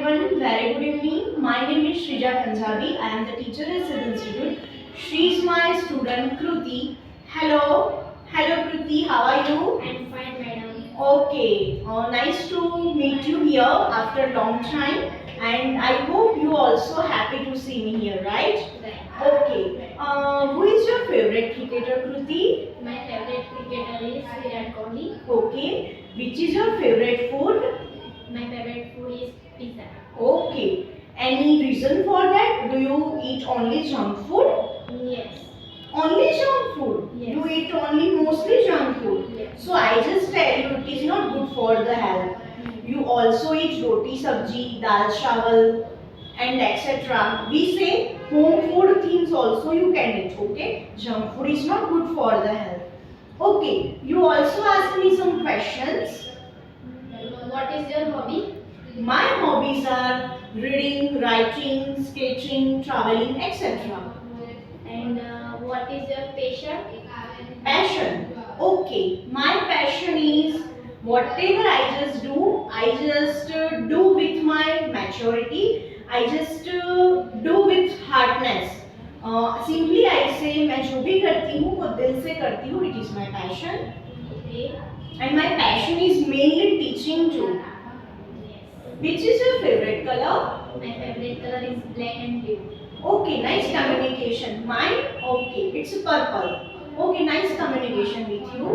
everyone, very good evening. My name is Shreejamam. I am the teacher at Siddh Institute. She is my student Kruti. Hello Kruti, how are you? I'm fine, madam. Okay, nice to meet you here after a long time, and I hope you also happy to see me here, right? Right. Okay, who is your favorite cricketer, Kruti? My favorite cricketer is Virat Kohli. Okay, which is your favorite food? My favorite food is pizza. Okay. Any reason for that? Do you eat only junk food? Yes. Only junk food? Yes. You eat only mostly junk food? Yes. So I just tell you it is not good for the health. You also eat roti sabji, dal chawal and etc. We say home food things also you can eat, okay? Junk food is not good for the health. Okay, you also ask me some questions. What is your hobby? My hobbies are reading, writing, sketching, traveling, etc. And what is your passion? Passion. Okay, my passion is whatever I just do with my maturity. I just do with hardness. Simply I say मैं जो भी करती हूँ वो दिल से करती हूँ. It is my passion. Okay. And my passion is mainly teaching too. Yes. Which is your favorite color? My favorite color is black and blue. Okay, nice communication. Mine? Okay, it's purple. Okay, nice communication with you.